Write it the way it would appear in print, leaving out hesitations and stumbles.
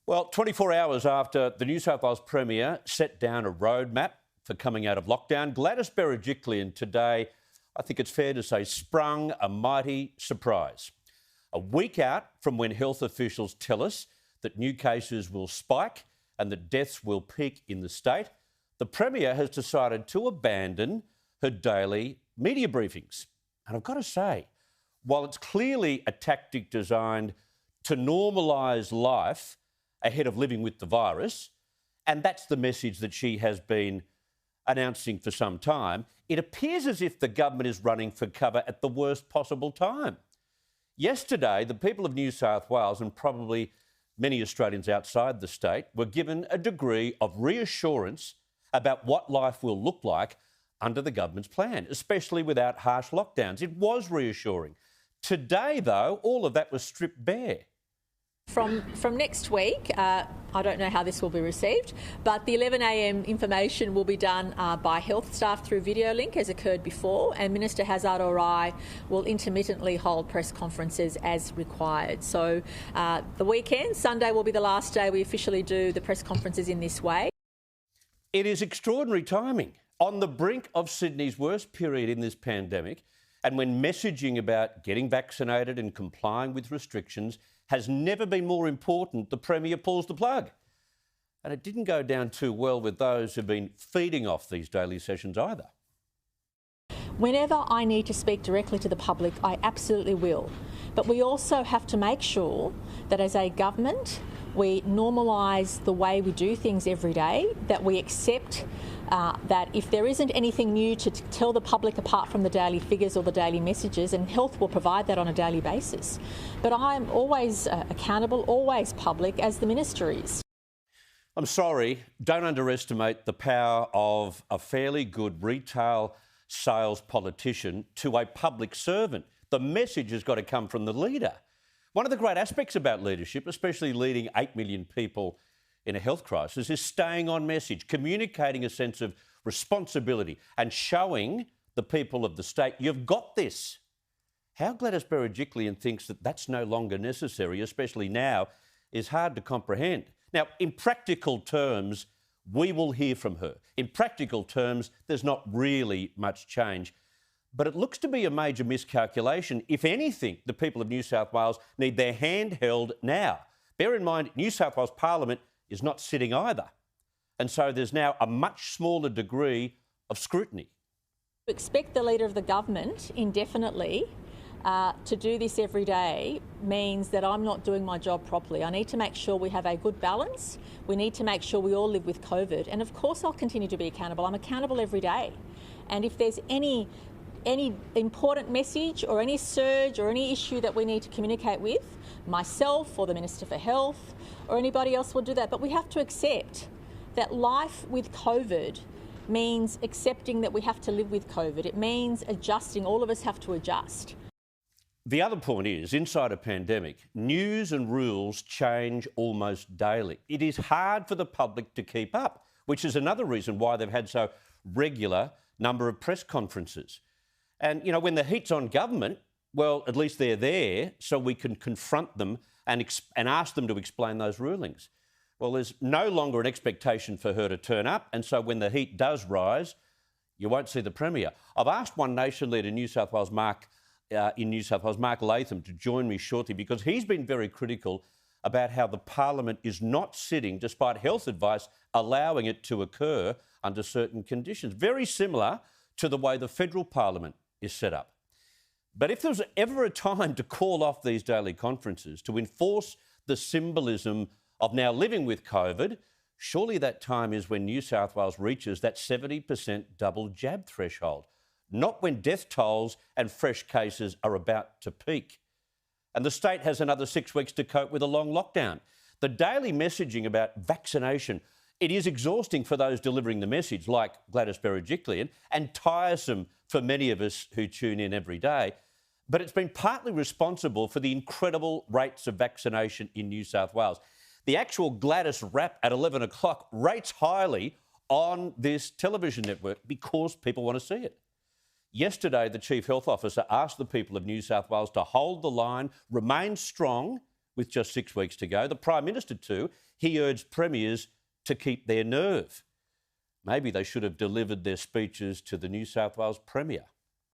Well, 24 hours after the New South Wales Premier set down a roadmap for coming out of lockdown, Gladys Berejiklian today, I think it's fair to say, sprung a mighty surprise. A week out from when health officials tell us that new cases will spike and that deaths will peak in the state, the Premier has decided to abandon her daily media briefings. And I've got to say, while it's clearly a tactic designed to normalise life ahead of living with the virus, and that's the message that she has been announcing for some time, it appears as if the government is running for cover at the worst possible time. Yesterday, the people of New South Wales, and probably many Australians outside the state, were given a degree of reassurance about what life will look like under the government's plan, especially without harsh lockdowns. It was reassuring. Today, though, all of that was stripped bare. From next week, I don't know how this will be received, but the 11 a.m. information will be done by health staff through video link, as occurred before, and Minister Hazard will intermittently hold press conferences as required. So the weekend, Sunday will be the last day we officially do the press conferences in this way. It is extraordinary timing. On the brink of Sydney's worst period in this pandemic, and when messaging about getting vaccinated and complying with restrictions has never been more important, the Premier pulls the plug. And it didn't go down too well with those who've been feeding off these daily sessions either. Whenever I need to speak directly to the public, I absolutely will. But we also have to make sure that as a government, we normalise the way we do things every day, that we accept that if there isn't anything new to tell the public apart from the daily figures or the daily messages, and health will provide that on a daily basis. But I'm always accountable, always public, as the Minister is. I'm sorry, don't underestimate the power of a fairly good retail sales politician to a public servant. The message has got to come from the leader. One of the great aspects about leadership, especially leading 8 million people in a health crisis, is staying on message, communicating a sense of responsibility and showing the people of the state, you've got this. How Gladys Berejiklian thinks that that's no longer necessary, especially now, is hard to comprehend. Now, in practical terms, we will hear from her. In practical terms, there's not really much change. But it looks to be a major miscalculation. If anything, the people of New South Wales need their hand held now. Bear in mind, New South Wales Parliament is not sitting either. And so there's now a much smaller degree of scrutiny. To expect the Leader of the Government indefinitely to do this every day means that I'm not doing my job properly. I need to make sure we have a good balance. We need to make sure we all live with COVID. And of course I'll continue to be accountable. I'm accountable every day. And if there's any important message or any surge or any issue that we need to communicate with, myself or the Minister for Health or anybody else will do that. But we have to accept that life with COVID means accepting that we have to live with COVID. It means adjusting. All of us have to adjust. The other point is, inside a pandemic, news and rules change almost daily. It is hard for the public to keep up, which is another reason why they've had so regular number of press conferences. And, you know, when the heat's on government, well, at least they're there so we can confront them and ask them to explain those rulings. Well, there's no longer an expectation for her to turn up, and so when the heat does rise, you won't see the Premier. I've asked One Nation leader in New South Wales, Mark Latham, to join me shortly because he's been very critical about how the Parliament is not sitting, despite health advice, allowing it to occur under certain conditions. Very similar to the way the federal Parliament is set up. But if there's ever a time to call off these daily conferences, to enforce the symbolism of now living with COVID, surely that time is when New South Wales reaches that 70% double jab threshold, not when death tolls and fresh cases are about to peak. And the state has another 6 weeks to cope with a long lockdown. The daily messaging about vaccination, it is exhausting for those delivering the message, like Gladys Berejiklian, and tiresome for many of us who tune in every day. But it's been partly responsible for the incredible rates of vaccination in New South Wales. The actual Gladys rap at 11 o'clock rates highly on this television network because people want to see it. Yesterday, the Chief Health Officer asked the people of New South Wales to hold the line, remain strong with just 6 weeks to go. The Prime Minister too. he urged premiers to keep their nerve. Maybe they should have delivered their speeches to the New South Wales Premier.